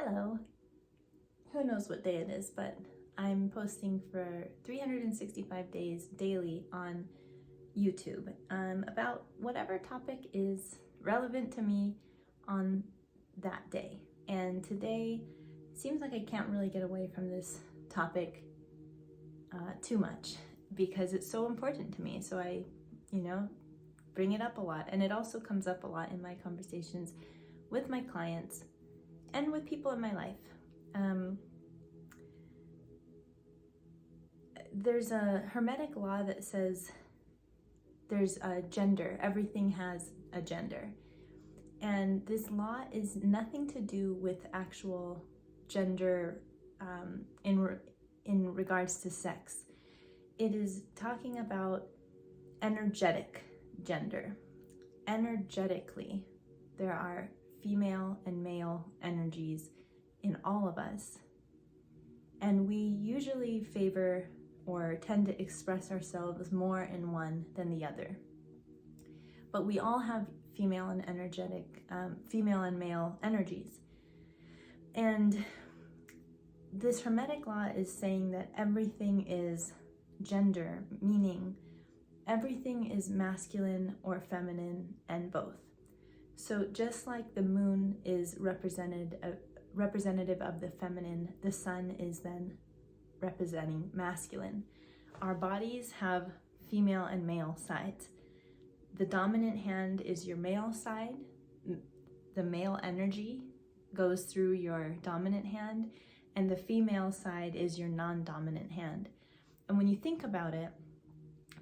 Hello. Who knows what day it is, but I'm posting for 365 days daily on YouTube about whatever topic is relevant to me on that day. And today seems like I can't really get away from this topic too much because it's so important to me. So I, bring it up a lot. And it also comes up a lot in my conversations with my clients and with people in my life. There's a Hermetic law that says there's a gender, everything has a gender. And this law is nothing to do with actual gender in regards to sex. It is talking about energetic gender. Energetically, there are female and male energies in all of us. And we usually favor or tend to express ourselves more in one than the other. But we all have female and male energies. And this Hermetic law is saying that everything is gender, meaning everything is masculine or feminine and both. So just like the moon is representative of the feminine, the sun is then representing masculine. Our bodies have female and male sides. The dominant hand is your male side. The male energy goes through your dominant hand, and the female side is your non-dominant hand. And when you think about it,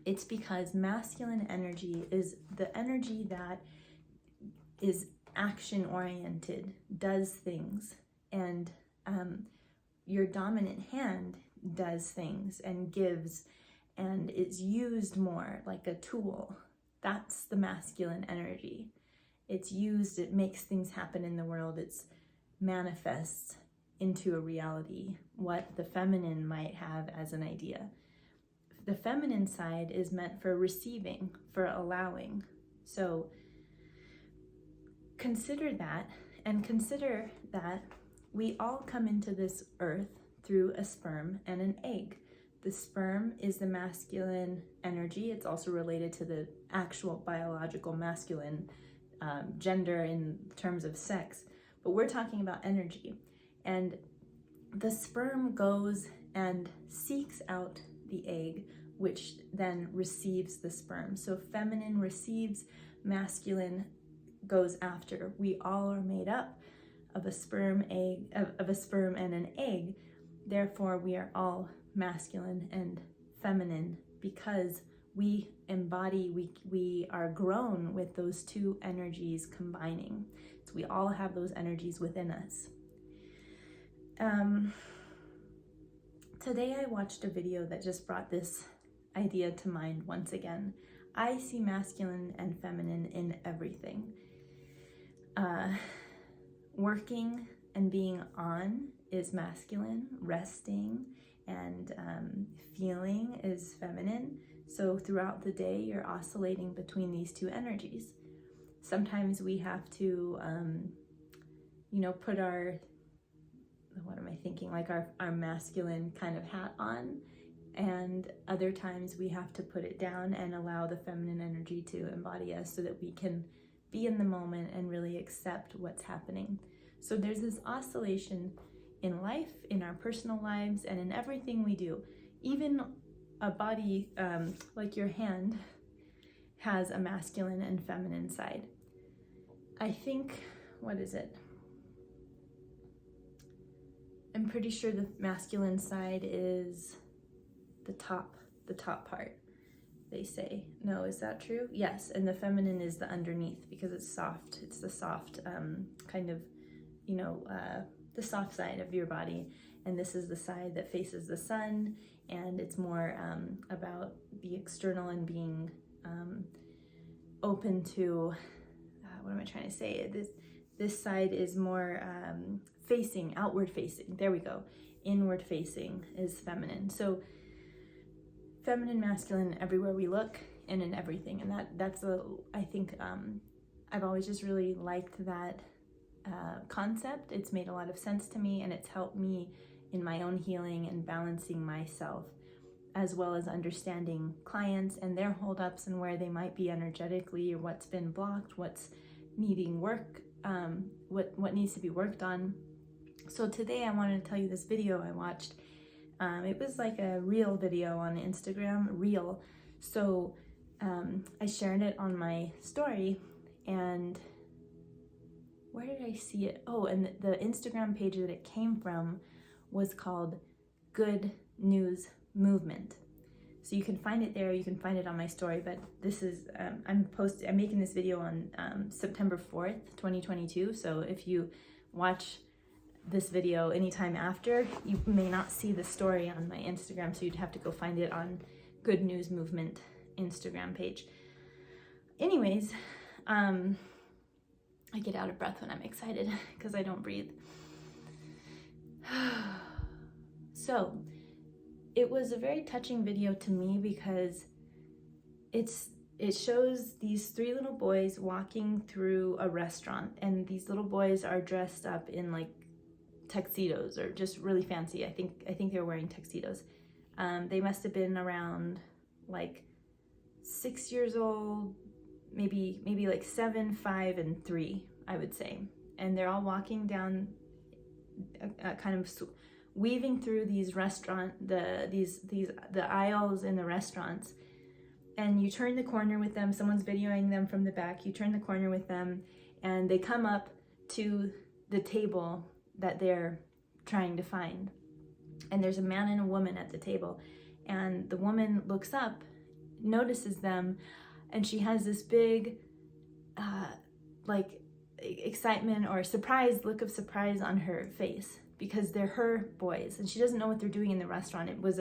it's because masculine energy is the energy that is action-oriented, does things, and your dominant hand does things and gives and is used more like a tool. That's the masculine energy. It's used, it makes things happen in the world, it's manifests into a reality what the feminine might have as an idea. The feminine side is meant for receiving, for allowing. So consider that, and consider that we all come into this earth through a sperm and an egg. The sperm is the masculine energy. It's also related to the actual biological masculine gender in terms of sex, but we're talking about energy. And the sperm goes and seeks out the egg, which then receives the sperm. So feminine receives, masculine goes after. We all are made up of a sperm and an egg. Therefore, we are all masculine and feminine because we embody, we are grown with those two energies combining. So we all have those energies within us. Today I watched a video that just brought this idea to mind once again. I see masculine and feminine in everything. Working and being on is masculine, resting and feeling is feminine. So throughout the day, you're oscillating between these two energies. Sometimes we have to, put our, like our masculine kind of hat on, and other times we have to put it down and allow the feminine energy to embody us so that we can be in the moment and really accept what's happening. So there's this oscillation in life, in our personal lives, and in everything we do. Even a body, like your hand, has a masculine and feminine side. I think, I'm pretty sure the masculine side is the top part, they say. No, is that true? Yes, and the feminine is the underneath because it's soft. It's the soft the soft side of your body. And this is the side that faces the sun, and it's more about the external and being open to, what am I trying to say? This side is more facing, outward facing. There we go. Inward facing is feminine. So feminine, masculine, everywhere we look and in everything. And that's I think I've always just really liked that concept. It's made a lot of sense to me, and it's helped me in my own healing and balancing myself, as well as understanding clients and their holdups and where they might be energetically, or what's been blocked, what's needing work, what needs to be worked on. So today I wanted to tell you this video I watched. It was like a reel video on Instagram, reel. So I shared it on my story, and where did I see it? Oh, and the Instagram page that it came from was called Good News Movement. So you can find it there, you can find it on my story, but this is, I'm making this video on September 4th, 2022. So if you watch this video anytime after, you may not see the story on my Instagram, so you'd have to go find it on Good News Movement Instagram page. Anyways, I get out of breath when I'm excited because I don't breathe. So it was a very touching video to me because it shows these three little boys walking through a restaurant, and these little boys are dressed up in like tuxedos, or just really fancy. I think they were wearing tuxedos. They must have been around like 6 years old, maybe like 7, 5, and 3, I would say. And they're all walking down, kind of weaving through these the aisles in the restaurants. And you turn the corner with them. Someone's videoing them from the back. You turn the corner with them, and they come up to the table that they're trying to find. And there's a man and a woman at the table. And the woman looks up, notices them, and she has this big like excitement or look of surprise on her face, because they're her boys and she doesn't know what they're doing in the restaurant. It was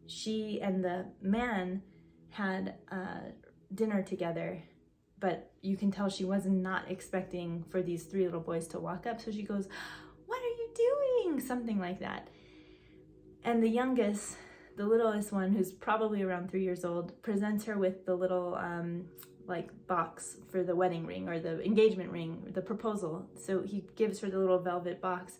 she and the man had dinner together, but you can tell she was not expecting for these three little boys to walk up. So she goes, "What are you doing?" Something like that. And the youngest, the littlest one, who's probably around 3 years old, presents her with the little like box for the wedding ring, or the engagement ring, the proposal. So he gives her the little velvet box,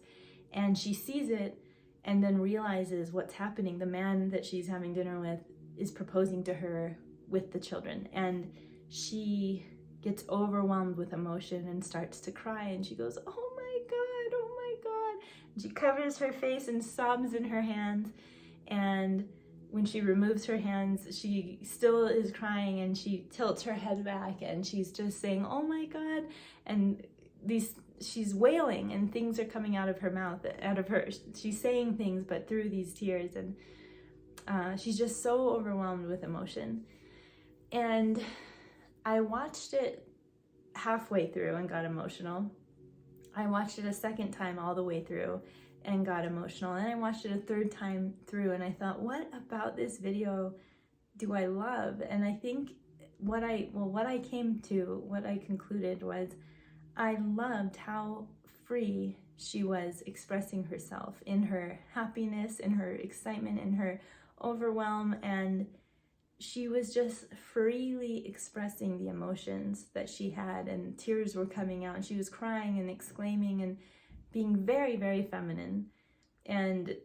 and she sees it and then realizes what's happening. The man that she's having dinner with is proposing to her with the children, and she gets overwhelmed with emotion and starts to cry, and she goes, "Oh my God, oh my God." And she covers her face and sobs in her hands, and when she removes her hands, she still is crying, and she tilts her head back, and she's just saying, "Oh my God." And she's wailing, and things are coming out of her mouth, she's saying things, but through these tears, and she's just so overwhelmed with emotion. And I watched it halfway through and got emotional. I watched it a second time all the way through and got emotional. And I watched it a third time through, and I thought, what about this video do I love? And I think what I concluded was, I loved how free she was expressing herself in her happiness, in her excitement, in her overwhelm, and she was just freely expressing the emotions that she had, and tears were coming out, and she was crying and exclaiming and being very, very feminine. And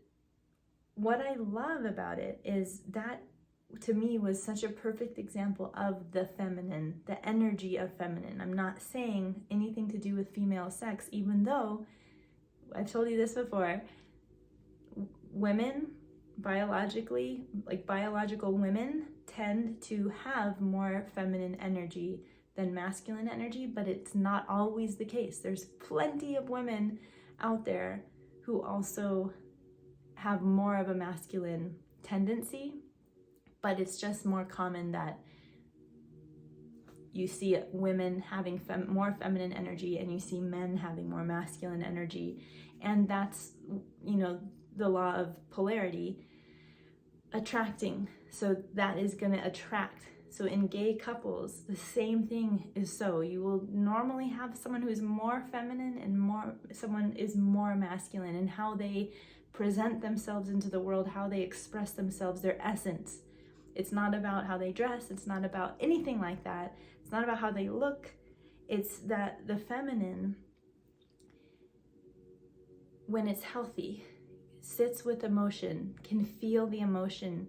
what I love about it is that, to me, was such a perfect example of the feminine, the energy of feminine. I'm not saying anything to do with female sex, even though I've told you this before. Women, biological women tend to have more feminine energy than masculine energy, but it's not always the case. There's plenty of women out there who also have more of a masculine tendency, but it's just more common that you see women having more feminine energy, and you see men having more masculine energy. And that's, the law of polarity, attracting. So that is going to attract. So in gay couples, the same thing is so. You will normally have someone who is more feminine and someone is more masculine, and how they present themselves into the world, how they express themselves, their essence. It's not about how they dress. It's not about anything like that. It's not about how they look. It's that the feminine when it's healthy, sits with emotion, can feel the emotion.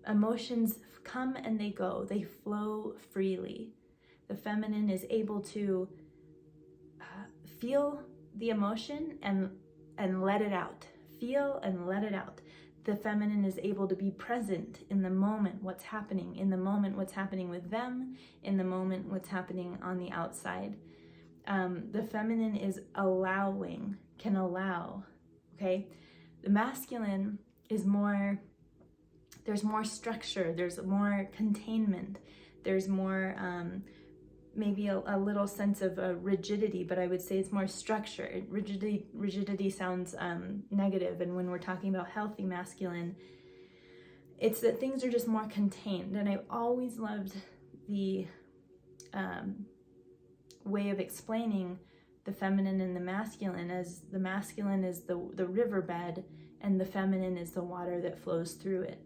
Emotions come and they go, they flow freely. The feminine is able to feel the emotion and let it out. Feel and let it out. The feminine is able to be present in the moment, what's happening, in the moment, what's happening with them, in the moment, what's happening on the outside. The feminine is allowing, can allow, okay? The masculine is more, there's more structure, there's more containment, there's more, maybe a little sense of rigidity, but I would say it's more structure. Rigidity sounds negative, and when we're talking about healthy masculine, it's that things are just more contained. And I've always loved the way of explaining the feminine and the masculine, as the masculine is the riverbed and the feminine is the water that flows through it.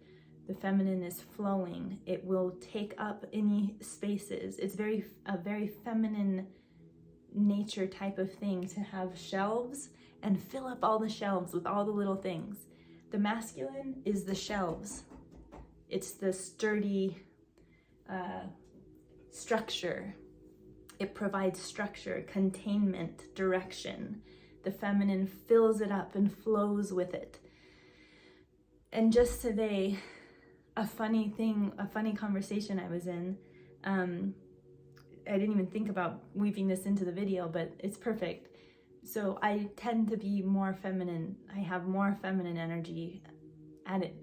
The feminine is flowing. It will take up any spaces. It's a very feminine nature type of thing to have shelves and fill up all the shelves with all the little things. The masculine is the shelves. It's the sturdy structure. It provides structure, containment, direction. The feminine fills it up and flows with it. And just today, a funny conversation I was in, I didn't even think about weaving this into the video, but it's perfect. So I tend to be more feminine. I have more feminine energy at it,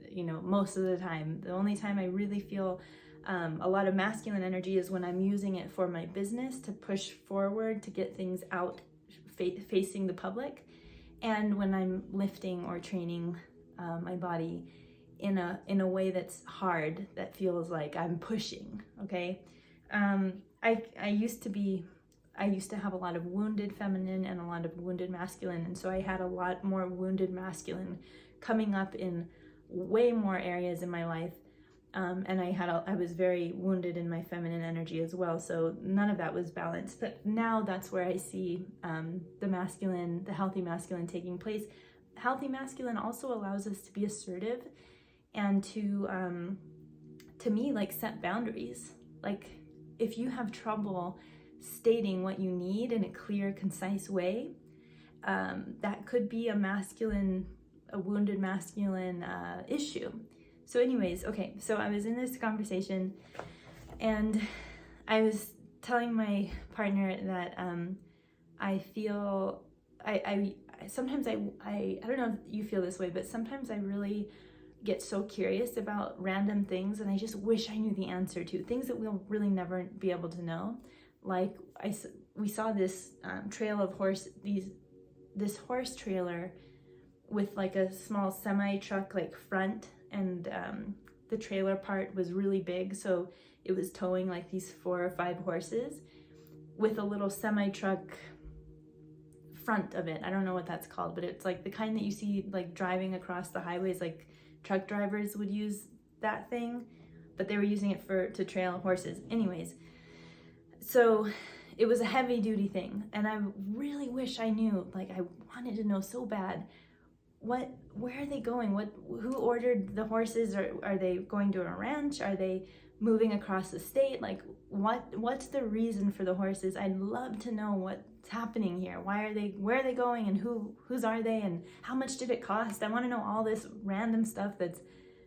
most of the time. The only time I really feel a lot of masculine energy is when I'm using it for my business to push forward, to get things out facing the public, and when I'm lifting or training my body in a way that's hard, that feels like I'm pushing, okay? I used to have a lot of wounded feminine and a lot of wounded masculine, and so I had a lot more wounded masculine coming up in way more areas in my life, and I was very wounded in my feminine energy as well, so none of that was balanced. But now that's where I see the healthy masculine taking place. Healthy masculine also allows us to be assertive and to me, like, set boundaries. Like, if you have trouble stating what you need in a clear, concise way, that could be a wounded masculine issue. So anyways, okay, so I was in this conversation and I was telling my partner that I feel, sometimes I don't know if you feel this way, but sometimes I really get so curious about random things and I just wish I knew the answer to things that we'll really never be able to know. Like we saw this trail of this horse trailer with like a small semi-truck like front, and the trailer part was really big, so it was towing like these 4 or 5 horses with a little semi-truck front of it. I don't know what that's called, but it's like the kind that you see like driving across the highways, like truck drivers would use that thing, but they were using it to trail horses. Anyways, so it was a heavy duty thing, and I really wish I knew, like I wanted to know so bad, where are they going? Who ordered the horses? Are they going to a ranch? Are they moving across the state? Like what's the reason for the horses? I'd love to know what's happening here. Where are they going, and whose are they, and how much did it cost? I want to know all this random stuff that's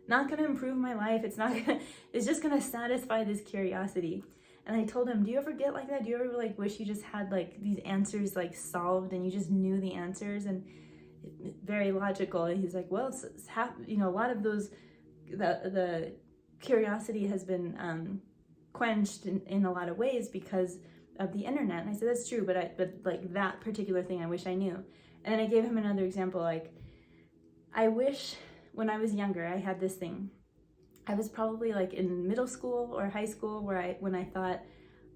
not going to improve my life. It's just going to satisfy this curiosity. And I told him, do you ever get like that? Do you ever like wish you just had like these answers like solved and you just knew the answers? And very logical. And he's like, well, a lot of those, the curiosity has been quenched in a lot of ways because of the internet. And I said, that's true, but like that particular thing I wish I knew. And then I gave him another example, like, I wish when I was younger I had this thing. I was probably like in middle school or high school when I thought,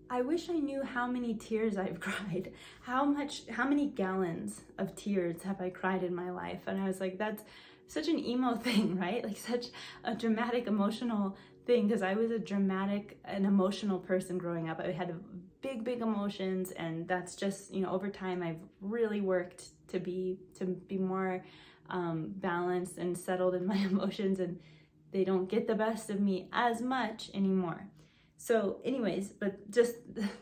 I wish I knew how many tears I've cried. How many gallons of tears have I cried in my life? And I was like, that's such an emo thing, right? Like such a dramatic, emotional thing, because I was a dramatic and emotional person growing up. I had big emotions, and that's just, you know, over time I've really worked to be more balanced and settled in my emotions, and they don't get the best of me as much anymore. So anyways, but just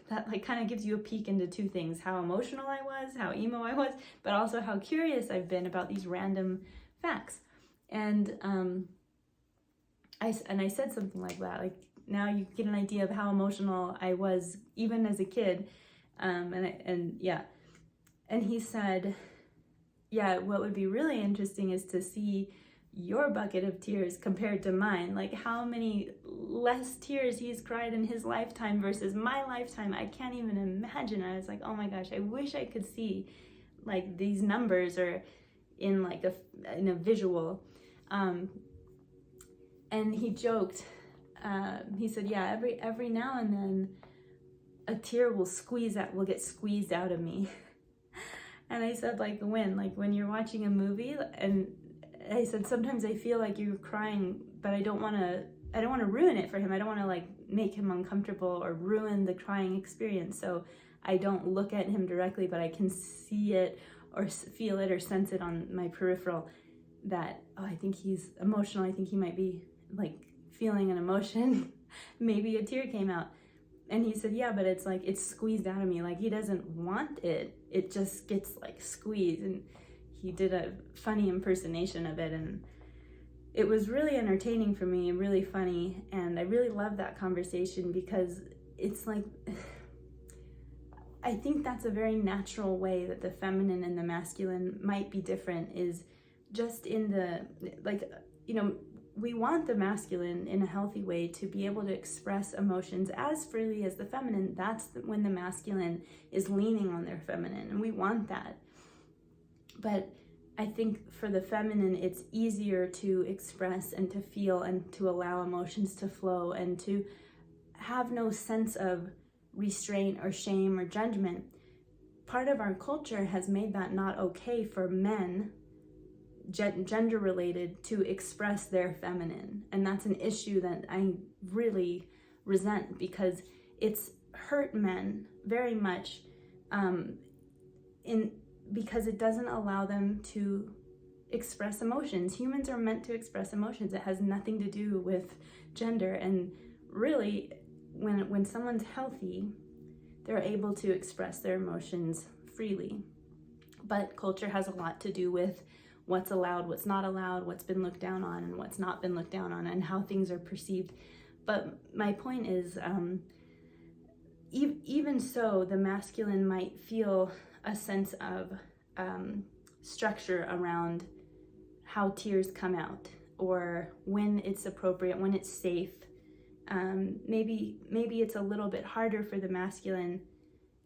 that like kind of gives you a peek into two things: how emotional I was, how emo I was, but also how curious I've been about these random facts. And I said something like that, like, now you get an idea of how emotional I was even as a kid. And he said, yeah, what would be really interesting is to see your bucket of tears compared to mine, like how many less tears he's cried in his lifetime versus my lifetime. I can't even imagine. I was like, oh my gosh, I wish I could see like these numbers or in like in a visual. And he joked, he said, yeah, every now and then a tear will get squeezed out of me. And I said, like when you're watching a movie, and I said, sometimes I feel like you're crying, but I don't want to ruin it for him. I don't want to like make him uncomfortable or ruin the crying experience. So I don't look at him directly, but I can see it or feel it or sense it on my peripheral that, oh, I think he's emotional. I think he might be like feeling an emotion. Maybe a tear came out. And he said, yeah, but it's like it's squeezed out of me. Like he doesn't want it. It just gets like squeezed. And he did a funny impersonation of it, and it was really entertaining for me and really funny. And I really loved that conversation because it's like, I think that's a very natural way that the feminine and the masculine might be different, is just in the, like, you know, we want the masculine in a healthy way to be able to express emotions as freely as the feminine. That's when the masculine is leaning on their feminine, and we want that. But I think for the feminine, it's easier to express and to feel and to allow emotions to flow and to have no sense of restraint or shame or judgment. Part of our culture has made that not okay for men, gender related, to express their feminine. And that's an issue that I really resent, because it's hurt men very much because it doesn't allow them to express emotions. Humans are meant to express emotions. It has nothing to do with gender. And really, when someone's healthy, they're able to express their emotions freely. But culture has a lot to do with what's allowed, what's not allowed, what's been looked down on, and what's not been looked down on, and how things are perceived. But my point is, even so, the masculine might feel a sense of structure around how tears come out, or when it's appropriate, when it's safe. Maybe it's a little bit harder for the masculine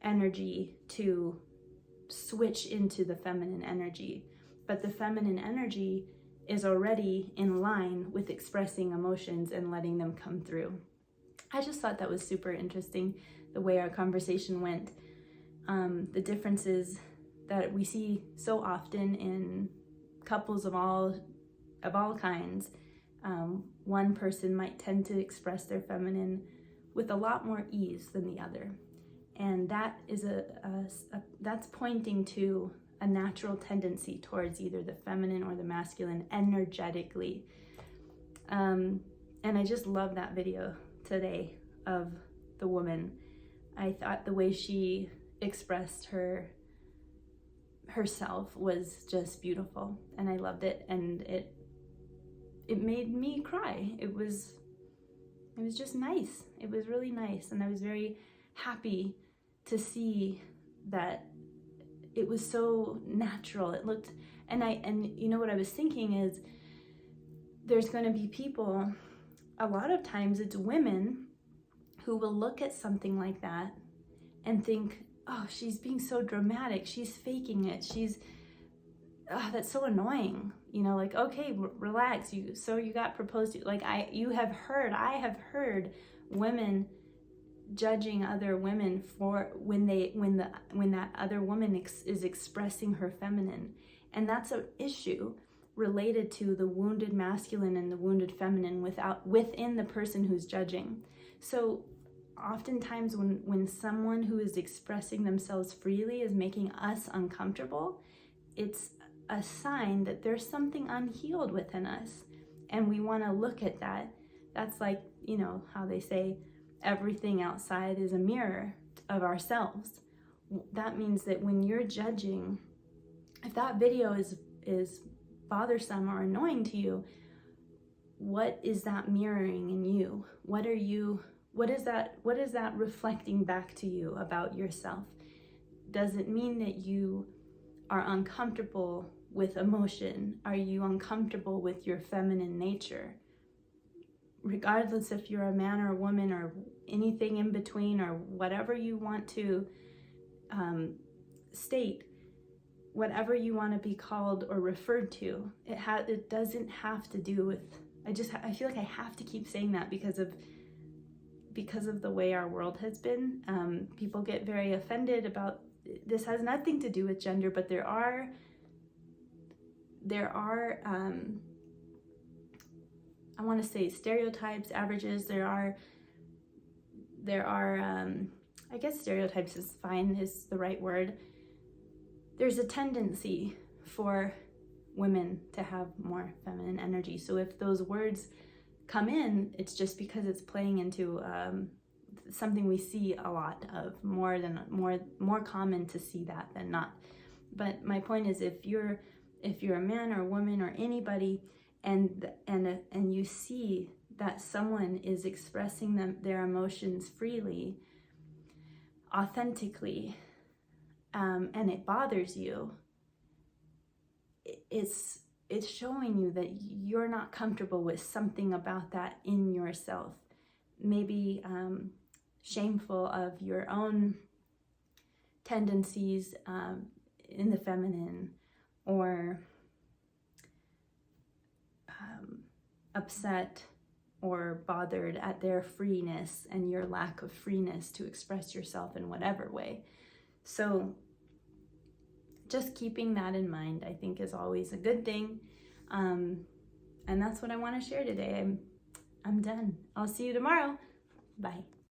energy to switch into the feminine energy, but the feminine energy is already in line with expressing emotions and letting them come through. I just thought that was super interesting, the way our conversation went. The differences that we see so often in couples of all kinds. One person might tend to express their feminine with a lot more ease than the other, and that is that's pointing to a natural tendency towards either the feminine or the masculine energetically. And I just love that video today of the woman. I thought the way she expressed herself was just beautiful, and I loved it, and it made me cry. It was just nice. It was really nice, and I was very happy to see that it was so natural. It looked, and you know what I was thinking is, there's going to be people, a lot of times it's women, who will look at something like that and think, oh, she's being so dramatic, she's faking it, that's so annoying, you know, like, okay, relax, you got proposed to. Like, I have heard women judging other women for when that other woman is expressing her feminine, and that's an issue related to the wounded masculine and the wounded feminine within the person who's judging. So oftentimes when someone who is expressing themselves freely is making us uncomfortable, it's a sign that there's something unhealed within us, and we want to look at that. That's like, you know, how they say everything outside is a mirror of ourselves. That means that when you're judging, if that video is bothersome or annoying to you, what is that mirroring in you? What is that reflecting back to you about yourself? Does it mean that you are uncomfortable with emotion? Are you uncomfortable with your feminine nature? Regardless if you're a man or a woman or anything in between or whatever you want to state, whatever you want to be called or referred to, it doesn't have to do with, I feel like I have to keep saying that because of the way our world has been. People get very offended about, this has nothing to do with gender, but there are I want to say stereotypes, averages. There are I guess stereotypes is fine, is the right word. There's a tendency for women to have more feminine energy. So if those words come in, it's just because it's playing into something we see a lot of, more common to see that than not. But my point is, if you're a man or a woman or anybody, and you see that someone is expressing their emotions freely, authentically, and it bothers you, it's showing you that you're not comfortable with something about that in yourself. Maybe shameful of your own tendencies in the feminine, or upset or bothered at their freeness and your lack of freeness to express yourself in whatever way. So just keeping that in mind, I think, is always a good thing. And that's what I want to share today. I'm done. I'll see you tomorrow. Bye.